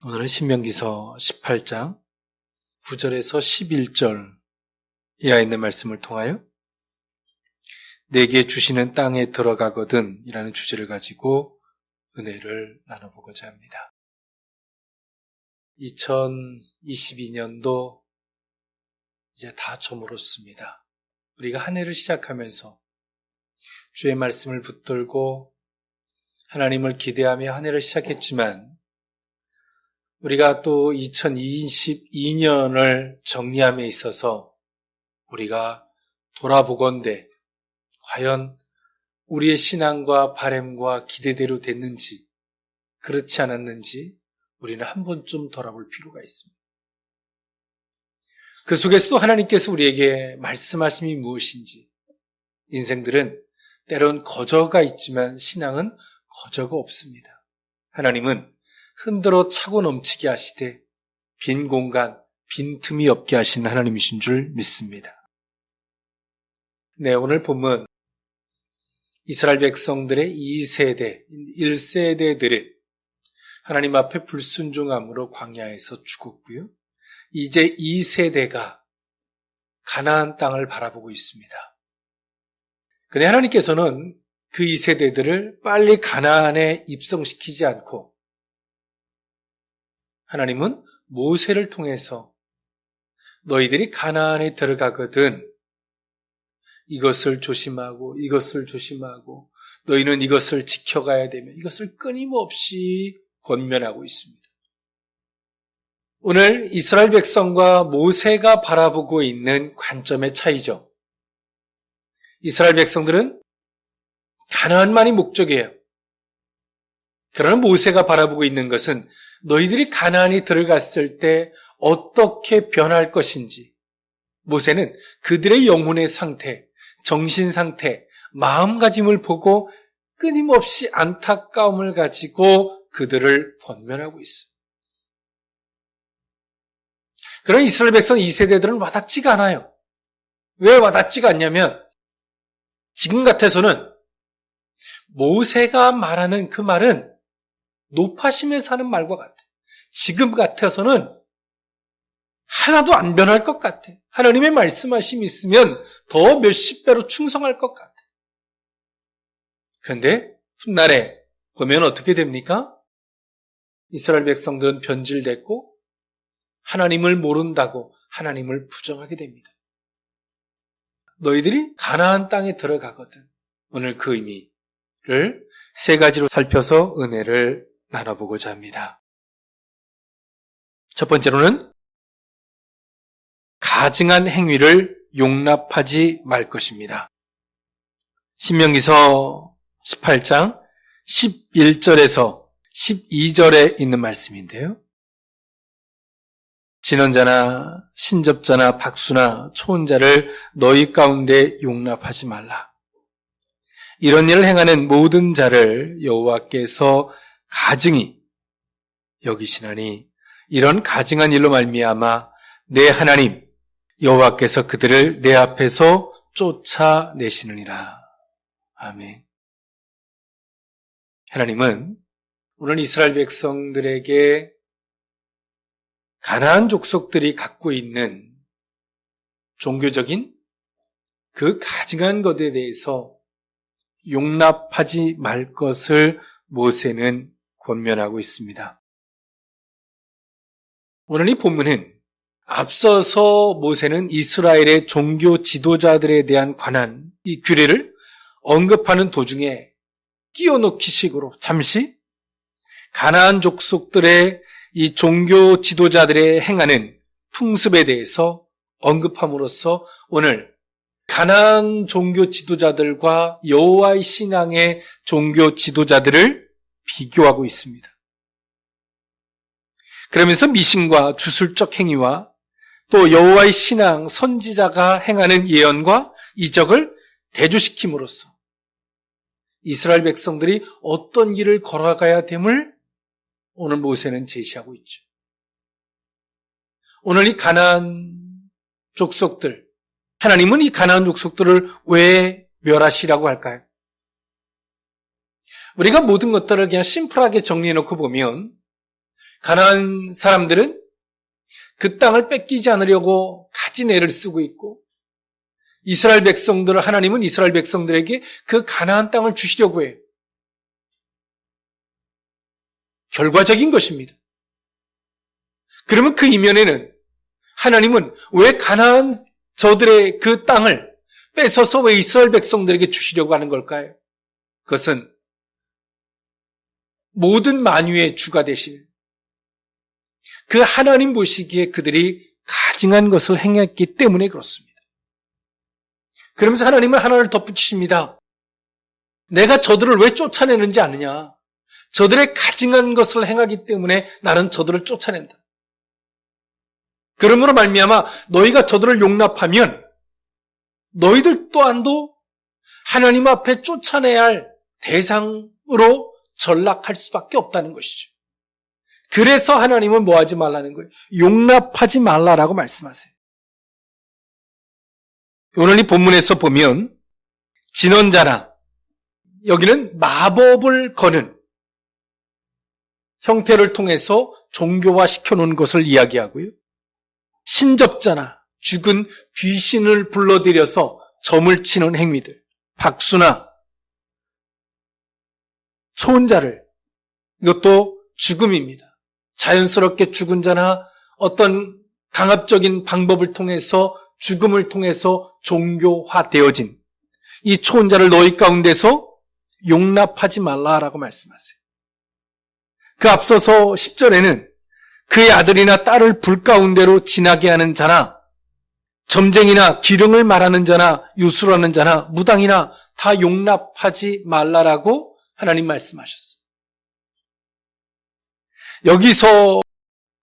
오늘은 신명기서 18장 9절에서 11절 이하에 있는 말씀을 통하여 내게 주시는 땅에 들어가거든 이라는 주제를 가지고 은혜를 나눠보고자 합니다. 2022년도 이제 다 저물었습니다. 우리가 한 해를 시작하면서 주의 말씀을 붙들고 하나님을 기대하며 한 해를 시작했지만 우리가 또 2022년을 정리함에 있어서 우리가 돌아보건대 과연 우리의 신앙과 바람과 기대대로 됐는지 그렇지 않았는지 우리는 한 번쯤 돌아볼 필요가 있습니다. 그 속에서도 하나님께서 우리에게 말씀하심이 무엇인지 인생들은 때론 거저가 있지만 신앙은 거저가 없습니다. 하나님은 흔들어 차고 넘치게 하시되 빈 공간, 빈 틈이 없게 하시는 하나님이신 줄 믿습니다. 네, 오늘 본문 이스라엘 백성들의 2세대, 1세대들은 하나님 앞에 불순종함으로 광야에서 죽었고요. 이제 2세대가 가나안 땅을 바라보고 있습니다. 그런데 하나님께서는 그 2세대들을 빨리 가나안에 입성시키지 않고 하나님은 모세를 통해서 너희들이 가나안에 들어가거든 이것을 조심하고 너희는 이것을 지켜가야 되며 이것을 끊임없이 권면하고 있습니다. 오늘 이스라엘 백성과 모세가 바라보고 있는 관점의 차이죠. 이스라엘 백성들은 가나안만이 목적이에요. 그러나 모세가 바라보고 있는 것은 너희들이 가나안에 들어갔을 때 어떻게 변할 것인지 모세는 그들의 영혼의 상태, 정신 상태, 마음가짐을 보고 끊임없이 안타까움을 가지고 그들을 권면하고 있어요. 그러나 이스라엘 백성 2세대들은 와닿지가 않아요. 왜 와닿지가 않냐면 지금 같아서는 모세가 말하는 그 말은 높아심에서 하는 말과 같아. 지금 같아서는 하나도 안 변할 것 같아. 하나님의 말씀하심이 있으면 더 몇십 배로 충성할 것 같아. 그런데 훗날에 보면 어떻게 됩니까? 이스라엘 백성들은 변질됐고 하나님을 모른다고 하나님을 부정하게 됩니다. 너희들이 가나안 땅에 들어가거든. 오늘 그 의미를 세 가지로 살펴서 은혜를 나눠보고자 합니다. 첫 번째로는 가증한 행위를 용납하지 말 것입니다. 신명기서 18장 11절에서 12절에 있는 말씀인데요. 진언자나 신접자나 박수나 초혼자를 너희 가운데 용납하지 말라. 이런 일을 행하는 모든 자를 여호와께서 가증히 여기시나니 이런 가증한 일로 말미암아 내 하나님 여호와께서 그들을 내 앞에서 쫓아내시느니라. 아멘. 하나님은 오늘 이스라엘 백성들에게 가나안 족속들이 갖고 있는 종교적인 그 가증한 것에 대해서 용납하지 말 것을 모세는 권면하고 있습니다. 오늘 이 본문은 앞서서 모세는 이스라엘의 종교 지도자들에 대한 관한 이 규례를 언급하는 도중에 끼워넣기 식으로 잠시 가나안 족속들의 이 종교 지도자들의 행하는 풍습에 대해서 언급함으로써 오늘 가나안 종교 지도자들과 여호와의 신앙의 종교 지도자들을 비교하고 있습니다. 그러면서 미신과 주술적 행위와 또 여호와의 신앙 선지자가 행하는 예언과 이적을 대조시킴으로써 이스라엘 백성들이 어떤 길을 걸어가야 됨을 오늘 모세는 제시하고 있죠. 오늘 이 가나안 족속들, 하나님은 이 가나안 족속들을 왜 멸하시라고 할까요? 우리가 모든 것들을 그냥 심플하게 정리해놓고 보면 가나안 사람들은 그 땅을 뺏기지 않으려고 가진 애를 쓰고 있고, 이스라엘 백성들을, 하나님은 이스라엘 백성들에게 그 가나안 땅을 주시려고 해요. 결과적인 것입니다. 그러면 그 이면에는 하나님은 왜 가나안 저들의 그 땅을 뺏어서 왜 이스라엘 백성들에게 주시려고 하는 걸까요? 그것은 모든 만유의 주가 되실 그 하나님 보시기에 그들이 가증한 것을 행했기 때문에 그렇습니다. 그러면서 하나님은 하나를 덧붙이십니다. 내가 저들을 왜 쫓아내는지 아느냐? 저들의 가증한 것을 행하기 때문에 나는 저들을 쫓아낸다. 그러므로 말미암아 너희가 저들을 용납하면 너희들 또한도 하나님 앞에 쫓아내야 할 대상으로 전락할 수밖에 없다는 것이죠. 그래서 하나님은 뭐 하지 말라는 거예요? 용납하지 말라라고 말씀하세요. 오늘 이 본문에서 보면 진언자나, 여기는 마법을 거는 형태를 통해서 종교화 시켜놓은 것을 이야기하고요. 신접자나 죽은 귀신을 불러들여서 점을 치는 행위들, 박수나 초혼자를, 이것도 죽음입니다. 자연스럽게 죽은 자나 어떤 강압적인 방법을 통해서, 죽음을 통해서 종교화되어진 이 초혼자를 너희 가운데서 용납하지 말라라고 말씀하세요. 그 앞서서 10절에는 그의 아들이나 딸을 불 가운데로 지나게 하는 자나, 점쟁이나 기름을 말하는 자나, 유술하는 자나, 무당이나 다 용납하지 말라라고 하나님 말씀하셨어요. 여기서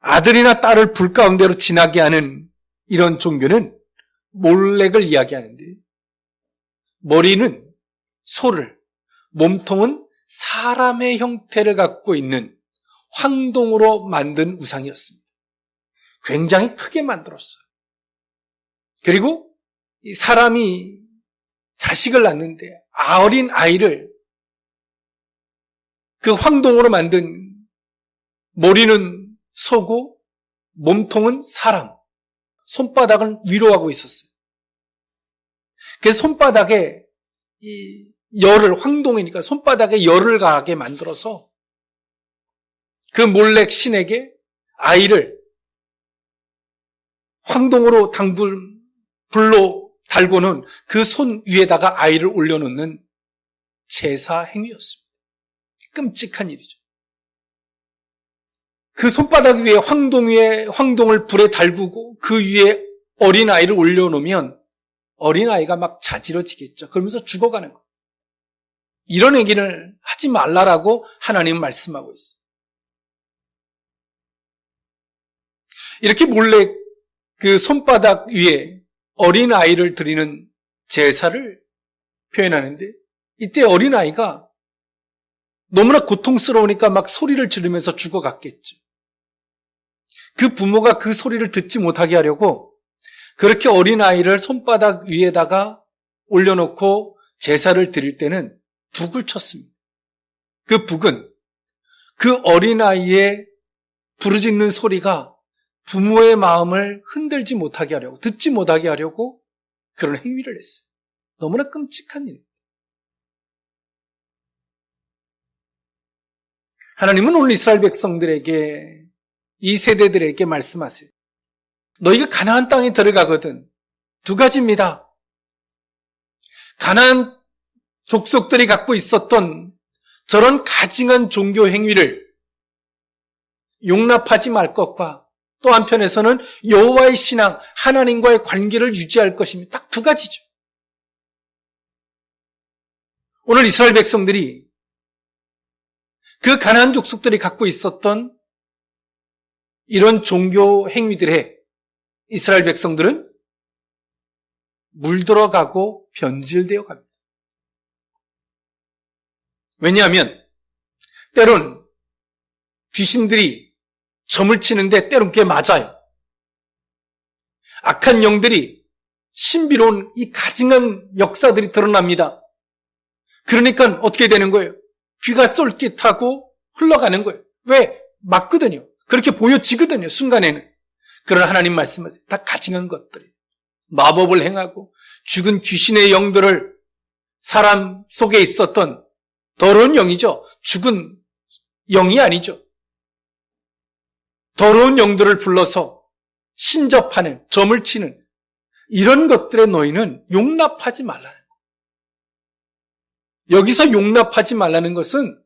아들이나 딸을 불 가운데로 지나게 하는 이런 종교는 몰렉을 이야기하는데, 머리는 소를, 몸통은 사람의 형태를 갖고 있는 황동으로 만든 우상이었습니다. 굉장히 크게 만들었어요. 그리고 이 사람이 자식을 낳는데 어린 아이를 그 황동으로 만든, 머리는 소고 몸통은 사람, 손바닥을 위로 하고 있었어요. 그래서 손바닥에 이 열을, 황동이니까 손바닥에 열을 가하게 만들어서 그 몰렉 신에게 아이를 황동으로 불로 달고는 그 손 위에다가 아이를 올려놓는 제사 행위였습니다. 끔찍한 일이죠. 그 손바닥 위에 황동을 불에 달구고 그 위에 어린아이를 올려놓으면 어린아이가 막 자지러지겠죠. 그러면서 죽어가는 거예요. 이런 얘기를 하지 말라라고 하나님은 말씀하고 있어요. 이렇게 몰래 그 손바닥 위에 어린아이를 드리는 제사를 표현하는데, 이때 어린아이가 너무나 고통스러우니까 막 소리를 지르면서 죽어갔겠죠. 그 부모가 그 소리를 듣지 못하게 하려고 그렇게 어린아이를 손바닥 위에다가 올려놓고 제사를 드릴 때는 북을 쳤습니다. 그 북은 그 어린아이의 부르짖는 소리가 부모의 마음을 흔들지 못하게 하려고, 듣지 못하게 하려고 그런 행위를 했어요. 너무나 끔찍한 일입니다. 하나님은 오늘 이스라엘 백성들에게, 이 세대들에게 말씀하세요. 너희가 가나안 땅에 들어가거든 두 가지입니다. 가나안 족속들이 갖고 있었던 저런 가증한 종교 행위를 용납하지 말 것과, 또 한편에서는 여호와의 신앙, 하나님과의 관계를 유지할 것입니다. 딱 두 가지죠. 오늘 이스라엘 백성들이 그 가나안 족속들이 갖고 있었던 이런 종교 행위들에 이스라엘 백성들은 물들어가고 변질되어 갑니다. 왜냐하면 때론 귀신들이 점을 치는데 때론 그게 맞아요. 악한 영들이, 신비로운 이 가증한 역사들이 드러납니다. 그러니까 어떻게 되는 거예요? 귀가 쏠깃하고 흘러가는 거예요. 왜? 맞거든요. 그렇게 보여지거든요, 순간에는. 그러나 하나님 말씀은 다 가증한 것들이 마법을 행하고 죽은 귀신의 영들을 사람 속에 있었던 더러운 영이죠. 죽은 영이 아니죠. 더러운 영들을 불러서 신접하는, 점을 치는 이런 것들의 너희는 용납하지 말라는 거예요. 여기서 용납하지 말라는 것은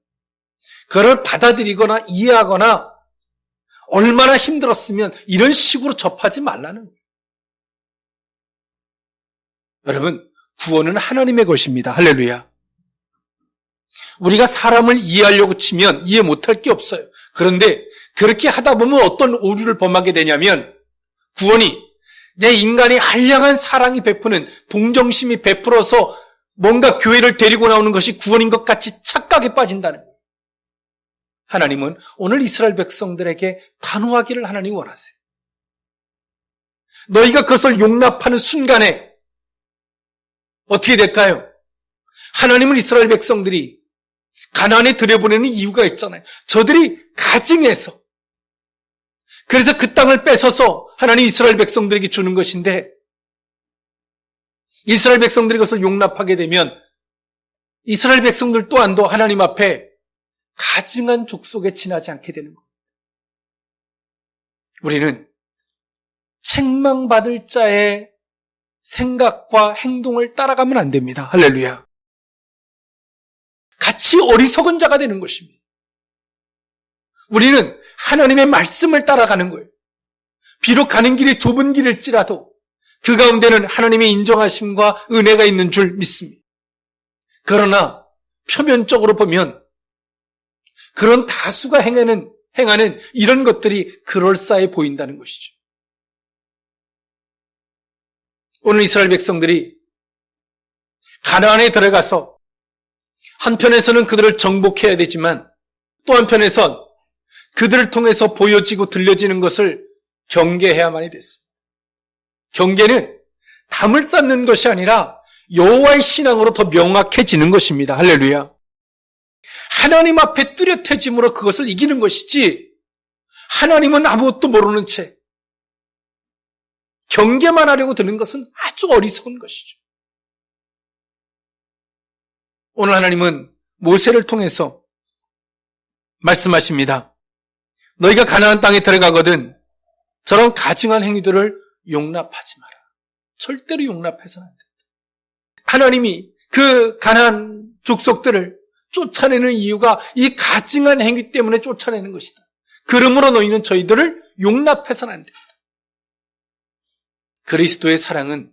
그걸 받아들이거나 이해하거나 얼마나 힘들었으면 이런 식으로 접하지 말라는 거예요. 여러분, 구원은 하나님의 것입니다. 할렐루야. 우리가 사람을 이해하려고 치면 이해 못할 게 없어요. 그런데 그렇게 하다 보면 어떤 오류를 범하게 되냐면 구원이 내 인간의 한량한 사랑이 베푸는 동정심이 베풀어서 뭔가 교회를 데리고 나오는 것이 구원인 것 같이 착각에 빠진다는 거예요. 하나님은 오늘 이스라엘 백성들에게 단호하기를 하나님이 원하세요. 너희가 그것을 용납하는 순간에 어떻게 될까요? 하나님은 이스라엘 백성들이 가나안에 들여보내는 이유가 있잖아요. 저들이 가증해서, 그래서 그 땅을 뺏어서 하나님 이스라엘 백성들에게 주는 것인데, 이스라엘 백성들이 그것을 용납하게 되면 이스라엘 백성들 또한도 하나님 앞에 가증한 족속에 지나지 않게 되는 거예요. 우리는 책망받을 자의 생각과 행동을 따라가면 안 됩니다. 할렐루야. 같이 어리석은 자가 되는 것입니다. 우리는 하나님의 말씀을 따라가는 거예요. 비록 가는 길이 좁은 길일지라도 그 가운데는 하나님의 인정하심과 은혜가 있는 줄 믿습니다. 그러나 표면적으로 보면 그런 다수가 행하는 이런 것들이 그럴싸해 보인다는 것이죠. 오늘 이스라엘 백성들이 가나안에 들어가서 한편에서는 그들을 정복해야 되지만 또 한편에선 그들을 통해서 보여지고 들려지는 것을 경계해야만이 됐습니다. 경계는 담을 쌓는 것이 아니라 여호와의 신앙으로 더 명확해지는 것입니다. 할렐루야. 하나님 앞에 뚜렷해짐으로 그것을 이기는 것이지 하나님은 아무것도 모르는 채 경계만 하려고 드는 것은 아주 어리석은 것이죠. 오늘 하나님은 모세를 통해서 말씀하십니다. 너희가 가나안 땅에 들어가거든 저런 가증한 행위들을 용납하지 마라. 절대로 용납해서는 안 된다. 하나님이 그 가나안 족속들을 쫓아내는 이유가 이 가증한 행위 때문에 쫓아내는 것이다. 그러므로 너희는 저희들을 용납해서는 안 된다. 그리스도의 사랑은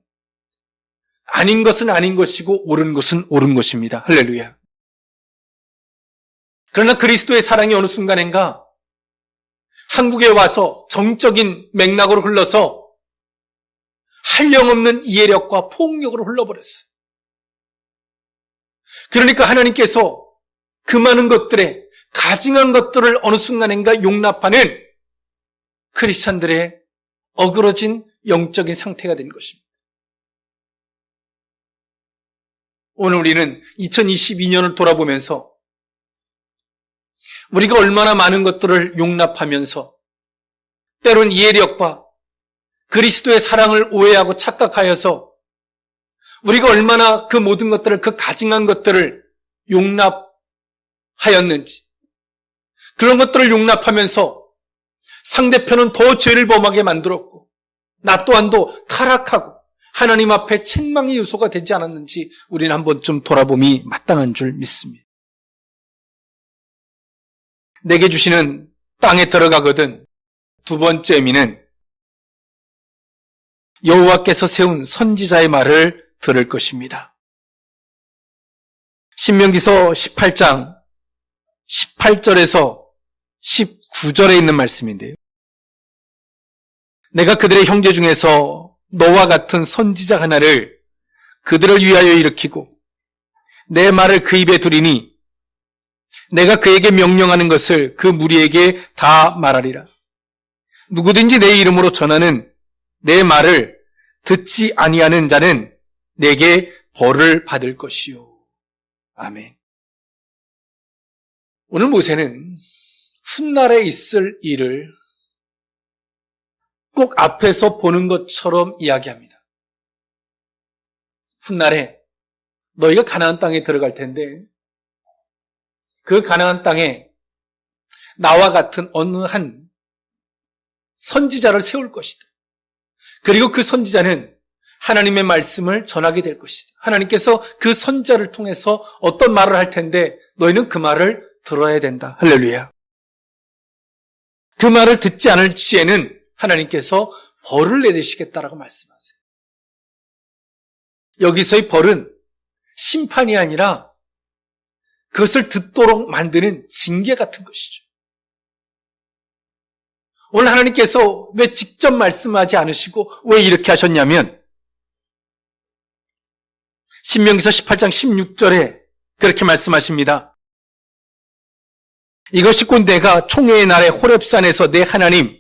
아닌 것은 아닌 것이고 옳은 것은 옳은 것입니다. 할렐루야. 그러나 그리스도의 사랑이 어느 순간인가 한국에 와서 정적인 맥락으로 흘러서 한량없는 이해력과 폭력으로 흘러버렸어요. 그러니까 하나님께서 그 많은 것들에 가증한 것들을 어느 순간인가 용납하는 크리스찬들의 어그러진 영적인 상태가 된 것입니다. 오늘 우리는 2022년을 돌아보면서 우리가 얼마나 많은 것들을 용납하면서 때론 이해력과 그리스도의 사랑을 오해하고 착각하여서 우리가 얼마나 그 모든 것들을, 그 가증한 것들을 용납하였는지, 그런 것들을 용납하면서 상대편은 더 죄를 범하게 만들었고 나 또한도 타락하고 하나님 앞에 책망의 요소가 되지 않았는지 우리는 한 번쯤 돌아봄이 마땅한 줄 믿습니다. 내게 주시는 땅에 들어가거든 두 번째 의미는 여호와께서 세운 선지자의 말을 들을 것입니다. 신명기서 18장 18절에서 19절에 있는 말씀인데요. 내가 그들의 형제 중에서 너와 같은 선지자 하나를 그들을 위하여 일으키고 내 말을 그 입에 두리니 내가 그에게 명령하는 것을 그 무리에게 다 말하리라. 누구든지 내 이름으로 전하는 내 말을 듣지 아니하는 자는 내게 벌을 받을 것이요. 아멘. 오늘 모세는 훗날에 있을 일을 꼭 앞에서 보는 것처럼 이야기합니다. 훗날에 너희가 가나안 땅에 들어갈 텐데 그 가나안 땅에 나와 같은 어느 한 선지자를 세울 것이다. 그리고 그 선지자는 하나님의 말씀을 전하게 될 것이다. 하나님께서 그 선지자를 통해서 어떤 말을 할 텐데 너희는 그 말을 들어야 된다. 할렐루야. 그 말을 듣지 않을 시에는 하나님께서 벌을 내리시겠다라고 말씀하세요. 여기서의 벌은 심판이 아니라 그것을 듣도록 만드는 징계 같은 것이죠. 오늘 하나님께서 왜 직접 말씀하지 않으시고 왜 이렇게 하셨냐면 신명기서 18장 16절에 그렇게 말씀하십니다. 이것이 곧 내가 총회의 날에 호렙산에서 내 하나님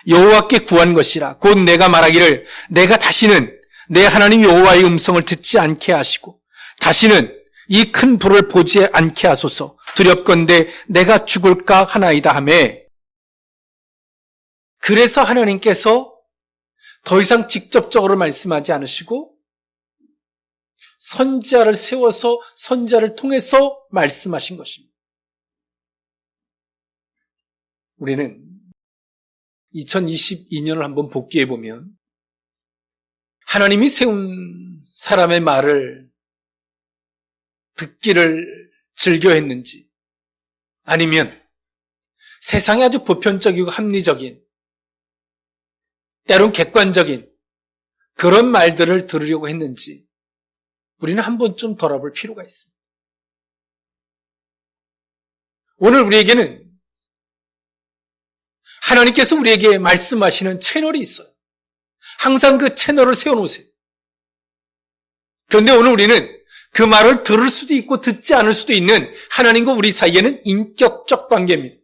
여호와께 구한 것이라. 곧 내가 말하기를 내가 다시는 내 하나님 여호와의 음성을 듣지 않게 하시고 다시는 이 큰 불을 보지 않게 하소서. 두렵건대 내가 죽을까 하나이다 하매. 그래서 하나님께서 더 이상 직접적으로 말씀하지 않으시고 선지자를 세워서 선지자를 통해서 말씀하신 것입니다. 우리는 2022년을 한번 복귀해 보면 하나님이 세운 사람의 말을 듣기를 즐겨했는지 아니면 세상에 아주 보편적이고 합리적인 때론 객관적인 그런 말들을 들으려고 했는지 우리는 한 번쯤 돌아볼 필요가 있습니다. 오늘 우리에게는 하나님께서 우리에게 말씀하시는 채널이 있어요. 항상 그 채널을 세워놓으세요. 그런데 오늘 우리는 그 말을 들을 수도 있고 듣지 않을 수도 있는 하나님과 우리 사이에는 인격적 관계입니다.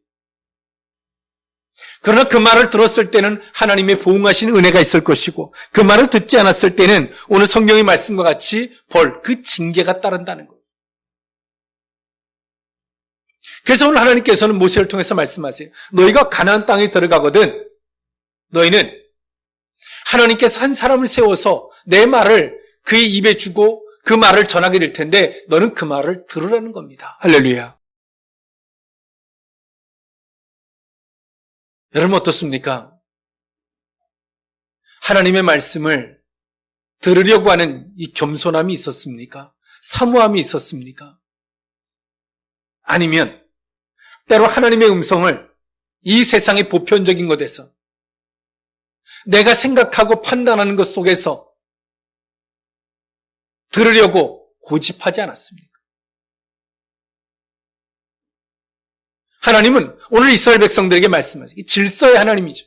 그러나 그 말을 들었을 때는 하나님의 보응하시는 은혜가 있을 것이고 그 말을 듣지 않았을 때는 오늘 성경의 말씀과 같이 벌, 그 징계가 따른다는 거예요. 그래서 오늘 하나님께서는 모세를 통해서 말씀하세요. 너희가 가나안 땅에 들어가거든 너희는 하나님께서 한 사람을 세워서 내 말을 그의 입에 주고 그 말을 전하게 될 텐데 너는 그 말을 들으라는 겁니다. 할렐루야. 여러분 어떻습니까? 하나님의 말씀을 들으려고 하는 이 겸손함이 있었습니까? 사모함이 있었습니까? 아니면 때로 하나님의 음성을 이 세상의 보편적인 것에서 내가 생각하고 판단하는 것 속에서 들으려고 고집하지 않았습니까? 하나님은 오늘 이스라엘 백성들에게 말씀하시죠. 질서의 하나님이죠.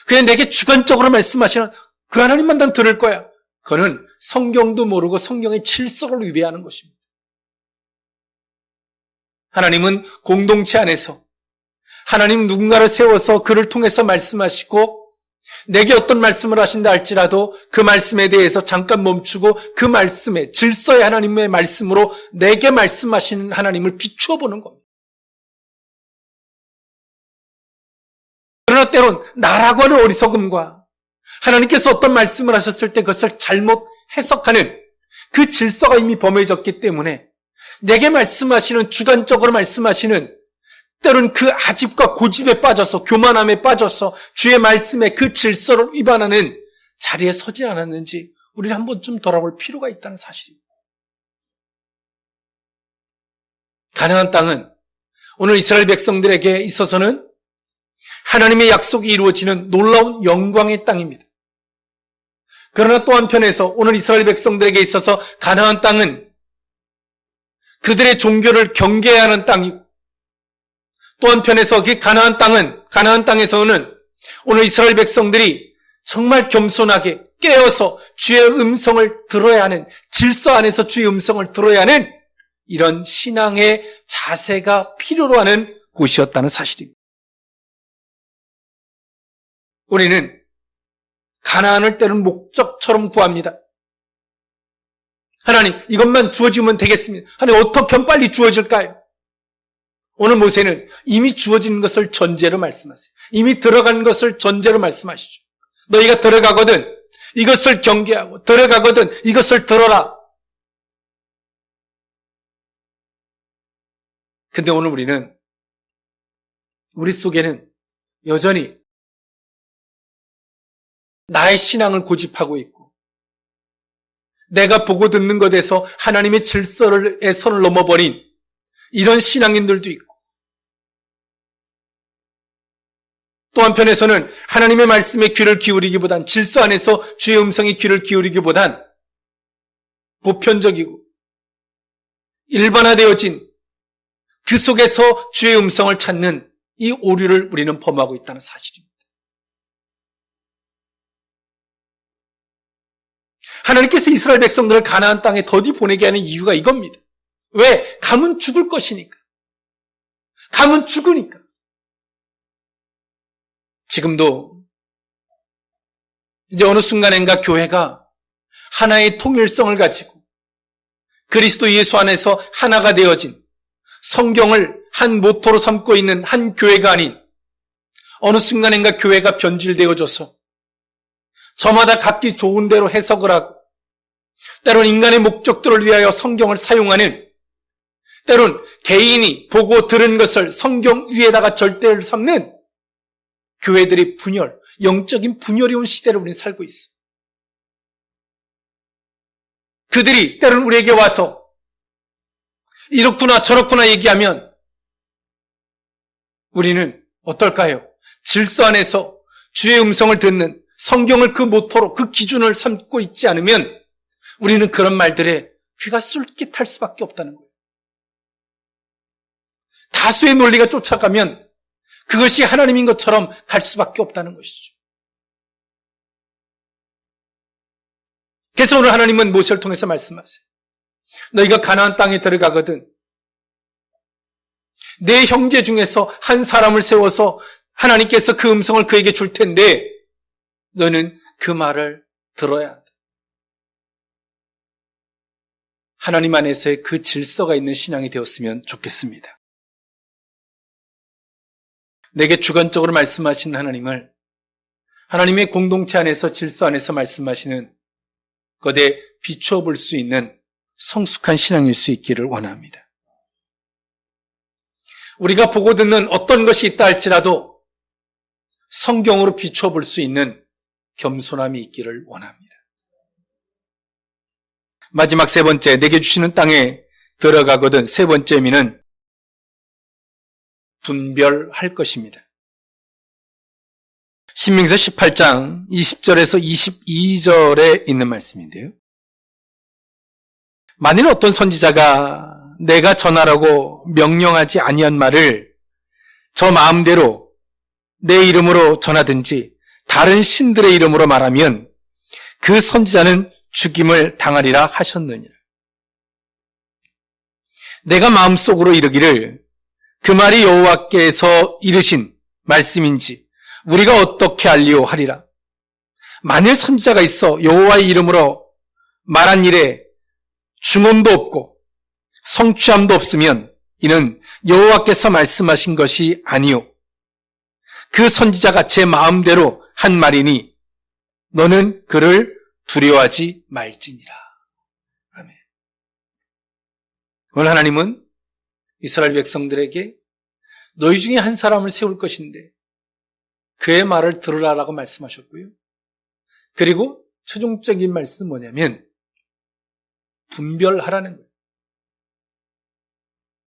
그냥 내게 주관적으로 말씀하시는 그 하나님만 난 들을 거야. 그는 성경도 모르고 성경의 질서를 위배하는 것입니다. 하나님은 공동체 안에서 하나님 누군가를 세워서 그를 통해서 말씀하시고 내게 어떤 말씀을 하신다 할지라도 그 말씀에 대해서 잠깐 멈추고 그 말씀에 질서의 하나님의 말씀으로 내게 말씀하시는 하나님을 비추어 보는 겁니다. 그러나 때론 나라고 하는 어리석음과 하나님께서 어떤 말씀을 하셨을 때 그것을 잘못 해석하는 그 질서가 이미 범해졌기 때문에 내게 말씀하시는 주관적으로 말씀하시는 때론 그 아집과 고집에 빠져서 교만함에 빠져서 주의 말씀에 그 질서를 위반하는 자리에 서지 않았는지 우리는 한 번쯤 돌아볼 필요가 있다는 사실입니다. 가나안 땅은 오늘 이스라엘 백성들에게 있어서는 하나님의 약속이 이루어지는 놀라운 영광의 땅입니다. 그러나 또 한편에서 오늘 이스라엘 백성들에게 있어서 가나안 땅은 그들의 종교를 경계해야 하는 땅이고 또 한편에서 그 가나안 땅에서는 오늘 이스라엘 백성들이 정말 겸손하게 깨어서 주의 음성을 들어야 하는 질서 안에서 주의 음성을 들어야 하는 이런 신앙의 자세가 필요로 하는 곳이었다는 사실입니다. 우리는 가나안을 때로는 목적처럼 구합니다. 하나님 이것만 주어지면 되겠습니다. 하나님 어떻게 하면 빨리 주어질까요? 오늘 모세는 이미 주어진 것을 전제로 말씀하세요. 이미 들어간 것을 전제로 말씀하시죠. 너희가 들어가거든 이것을 경계하고 들어가거든 이것을 들어라. 근데 오늘 우리 속에는 여전히 나의 신앙을 고집하고 있고 내가 보고 듣는 것에서 하나님의 질서의 선을 넘어버린 이런 신앙인들도 있고 또 한편에서는 하나님의 말씀에 귀를 기울이기보단 질서 안에서 주의 음성에 귀를 기울이기보단 보편적이고 일반화되어진 그 속에서 주의 음성을 찾는 이 오류를 우리는 범하고 있다는 사실입니다. 하나님께서 이스라엘 백성들을 가나안 땅에 더디 보내게 하는 이유가 이겁니다. 왜? 가면 죽을 것이니까. 가면 죽으니까. 지금도 이제 어느 순간인가 교회가 하나의 통일성을 가지고 그리스도 예수 안에서 하나가 되어진 성경을 한 모토로 삼고 있는 한 교회가 아닌 어느 순간인가 교회가 변질되어져서 저마다 각기 좋은 대로 해석을 하고 때론 인간의 목적들을 위하여 성경을 사용하는 때론 개인이 보고 들은 것을 성경 위에다가 절대를 삼는 교회들이 영적인 분열이 온 시대를 우리는 살고 있어. 그들이 때론 우리에게 와서 이렇구나 저렇구나 얘기하면 우리는 어떨까요? 질서 안에서 주의 음성을 듣는 성경을 그 모토로 그 기준을 삼고 있지 않으면 우리는 그런 말들에 귀가 쏠깃할 수밖에 없다는 거예요. 다수의 논리가 쫓아가면 그것이 하나님인 것처럼 갈 수밖에 없다는 것이죠. 그래서 오늘 하나님은 모세를 통해서 말씀하세요. 너희가 가나안 땅에 들어가거든 내 형제 중에서 한 사람을 세워서 하나님께서 그 음성을 그에게 줄 텐데 너는 그 말을 들어야 한다. 하나님 안에서의 그 질서가 있는 신앙이 되었으면 좋겠습니다. 내게 주관적으로 말씀하시는 하나님을 하나님의 공동체 안에서 질서 안에서 말씀하시는 것에 비추어 볼 수 있는 성숙한 신앙일 수 있기를 원합니다. 우리가 보고 듣는 어떤 것이 있다 할지라도 성경으로 비추어 볼 수 있는 겸손함이 있기를 원합니다. 마지막 세 번째, 내게 주시는 땅에 들어가거든 세 번째 의미는 분별할 것입니다. 신명기서 18장 20절에서 22절에 있는 말씀인데요. 만일 어떤 선지자가 내가 전하라고 명령하지 아니한 말을 저 마음대로 내 이름으로 전하든지 다른 신들의 이름으로 말하면 그 선지자는 죽임을 당하리라 하셨느니라. 내가 마음속으로 이르기를 그 말이 여호와께서 이르신 말씀인지 우리가 어떻게 알리오 하리라. 만일 선지자가 있어 여호와의 이름으로 말한 일에 중언도 없고 성취함도 없으면 이는 여호와께서 말씀하신 것이 아니요 그 선지자가 제 마음대로 한 말이니 너는 그를 두려워하지 말지니라. 아멘. 오늘 하나님은 이스라엘 백성들에게 너희 중에 한 사람을 세울 것인데 그의 말을 들으라라고 말씀하셨고요. 그리고 최종적인 말씀 뭐냐면 분별하라는 거예요.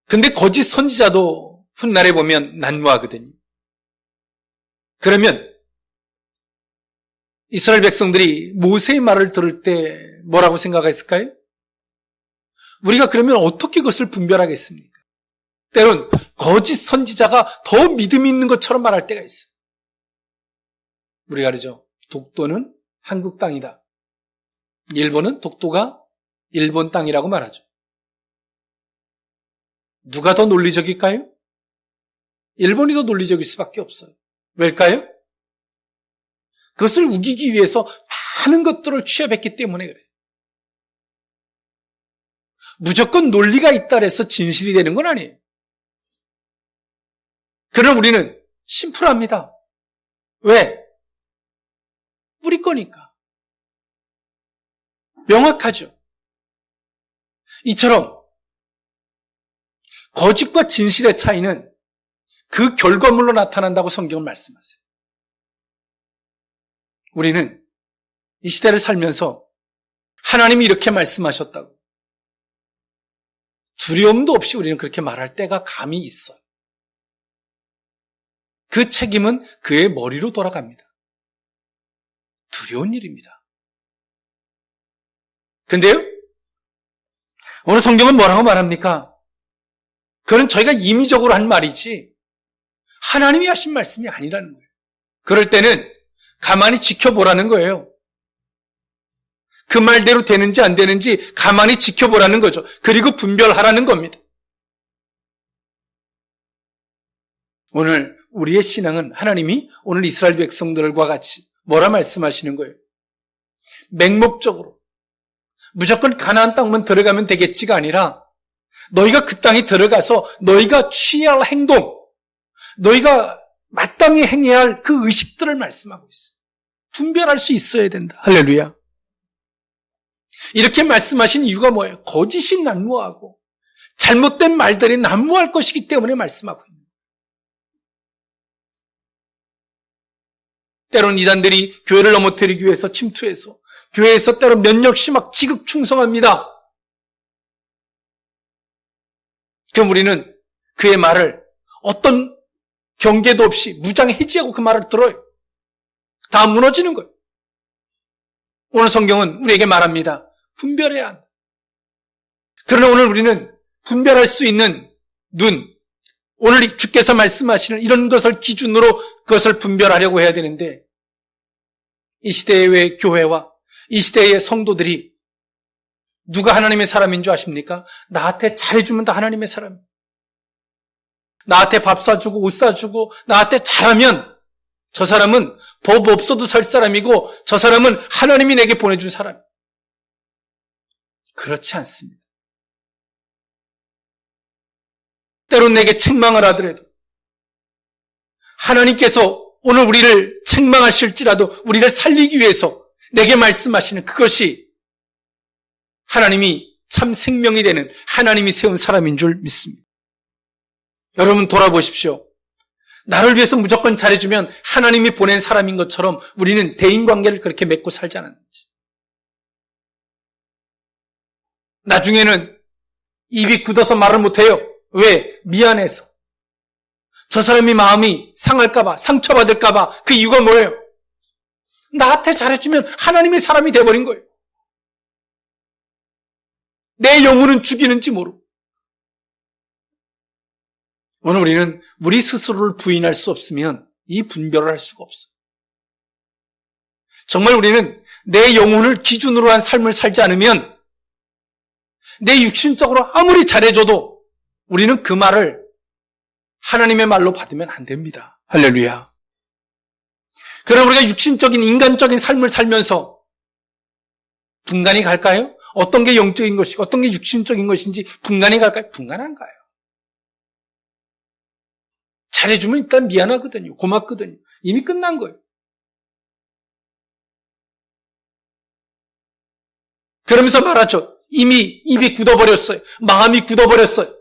근데 거짓 선지자도 훗날에 보면 난무하거든요. 그러면 이스라엘 백성들이 모세의 말을 들을 때 뭐라고 생각했을까요? 우리가 그러면 어떻게 그것을 분별하겠습니까? 때론 거짓 선지자가 더 믿음이 있는 것처럼 말할 때가 있어요. 우리가 그러죠. 독도는 한국 땅이다. 일본은 독도가 일본 땅이라고 말하죠. 누가 더 논리적일까요? 일본이 더 논리적일 수밖에 없어요. 왜일까요? 그것을 우기기 위해서 많은 것들을 취합했기 때문에 그래요. 무조건 논리가 있다 해서 진실이 되는 건 아니에요. 그러나 우리는 심플합니다. 왜? 우리 거니까. 명확하죠. 이처럼 거짓과 진실의 차이는 그 결과물로 나타난다고 성경은 말씀하세요. 우리는 이 시대를 살면서 하나님이 이렇게 말씀하셨다고 두려움도 없이 우리는 그렇게 말할 때가 감히 있어요. 그 책임은 그의 머리로 돌아갑니다. 두려운 일입니다. 근데요, 오늘 성경은 뭐라고 말합니까? 그건 저희가 임의적으로 한 말이지 하나님이 하신 말씀이 아니라는 거예요. 그럴 때는 가만히 지켜보라는 거예요. 그 말대로 되는지 안 되는지 가만히 지켜보라는 거죠. 그리고 분별하라는 겁니다. 오늘 우리의 신앙은 하나님이 오늘 이스라엘 백성들과 같이 뭐라 말씀하시는 거예요? 맹목적으로 무조건 가나안 땅만 들어가면 되겠지가 아니라 너희가 그 땅에 들어가서 너희가 취해야 할 행동, 너희가 마땅히 행해야 할 그 의식들을 말씀하고 있어요. 분별할 수 있어야 된다. 할렐루야. 이렇게 말씀하신 이유가 뭐예요? 거짓이 난무하고 잘못된 말들이 난무할 것이기 때문에 말씀하고 있는 거예요. 때론 이단들이 교회를 넘어뜨리기 위해서 침투해서 교회에서 때론 면역시 막 지극충성합니다. 그럼 우리는 그의 말을 어떤 경계도 없이 무장 해지하고 그 말을 들어요. 다 무너지는 거예요. 오늘 성경은 우리에게 말합니다. 분별해야 한다. 그러나 오늘 우리는 분별할 수 있는 눈, 오늘 주께서 말씀하시는 이런 것을 기준으로 그것을 분별하려고 해야 되는데 이 시대의 교회와 이 시대의 성도들이 누가 하나님의 사람인 줄 아십니까? 나한테 잘해주면 다 하나님의 사람. 나한테 밥 사주고 옷 사주고 나한테 잘하면 저 사람은 법 없어도 살 사람이고 저 사람은 하나님이 내게 보내준 사람. 그렇지 않습니다. 때론 내게 책망을 하더라도 하나님께서 오늘 우리를 책망하실지라도 우리를 살리기 위해서 내게 말씀하시는 그것이 하나님이 참 생명이 되는 하나님이 세운 사람인 줄 믿습니다. 여러분 돌아보십시오. 나를 위해서 무조건 잘해주면 하나님이 보낸 사람인 것처럼 우리는 대인관계를 그렇게 맺고 살지 않았는지. 나중에는 입이 굳어서 말을 못해요. 왜? 미안해서. 저 사람이 마음이 상할까봐, 상처받을까봐. 그 이유가 뭐예요? 나한테 잘해주면 하나님의 사람이 돼버린 거예요. 내 영혼은 죽이는지 모르고. 오늘 우리는 우리 스스로를 부인할 수 없으면 이 분별을 할 수가 없어요. 정말 우리는 내 영혼을 기준으로 한 삶을 살지 않으면 내 육신적으로 아무리 잘해줘도 우리는 그 말을 하나님의 말로 받으면 안 됩니다. 할렐루야. 그럼 우리가 육신적인 인간적인 삶을 살면서 분간이 갈까요? 어떤 게 영적인 것이고 어떤 게 육신적인 것인지 분간이 갈까요? 분간 안 가요. 잘해주면 일단 미안하거든요. 고맙거든요. 이미 끝난 거예요. 그러면서 말하죠. 이미 입이 굳어버렸어요. 마음이 굳어버렸어요.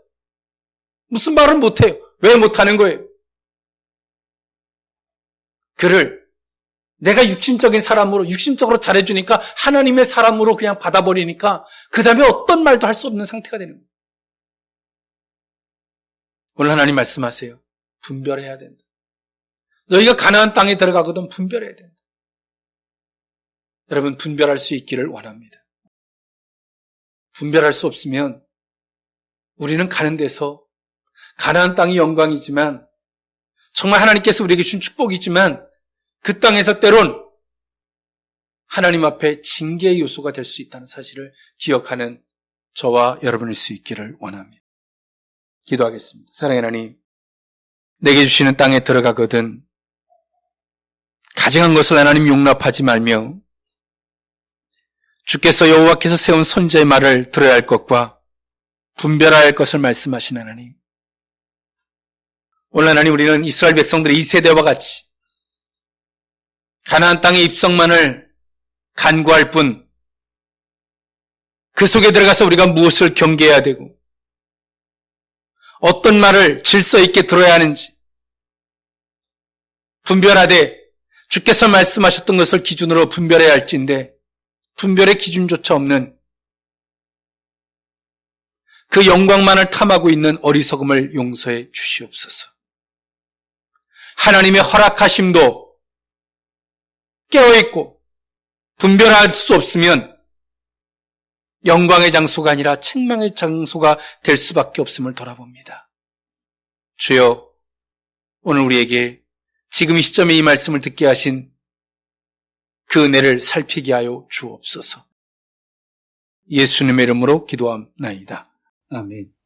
무슨 말을 못해요. 왜 못하는 거예요? 그를 내가 육신적인 사람으로 육신적으로 잘해주니까 하나님의 사람으로 그냥 받아버리니까 그 다음에 어떤 말도 할 수 없는 상태가 되는 거예요. 오늘 하나님 말씀하세요. 분별해야 된다. 너희가 가나안 땅에 들어가거든 분별해야 된다. 여러분 분별할 수 있기를 원합니다. 분별할 수 없으면 우리는 가는 데서 가나안 땅이 영광이지만 정말 하나님께서 우리에게 준 축복이지만 그 땅에서 때론 하나님 앞에 징계의 요소가 될 수 있다는 사실을 기억하는 저와 여러분일 수 있기를 원합니다. 기도하겠습니다. 사랑의 하나님, 내게 주시는 땅에 들어가거든 가증한 것을 하나님 용납하지 말며 주께서 여호와께서 세운 선지자의 말을 들어야 할 것과 분별해야 할 것을 말씀하신 하나님, 오늘 하나님, 우리는 이스라엘 백성들의 이 세대와 같이 가나안 땅의 입성만을 간구할 뿐 그 속에 들어가서 우리가 무엇을 경계해야 되고 어떤 말을 질서 있게 들어야 하는지 분별하되 주께서 말씀하셨던 것을 기준으로 분별해야 할지인데 분별의 기준조차 없는 그 영광만을 탐하고 있는 어리석음을 용서해 주시옵소서. 하나님의 허락하심도 깨어있고 분별할 수 없으면 영광의 장소가 아니라 책망의 장소가 될 수밖에 없음을 돌아봅니다. 주여, 오늘 우리에게 지금 이 시점에 이 말씀을 듣게 하신 그 은혜를 살피게 하여 주옵소서. 예수님의 이름으로 기도함나이다. 아멘.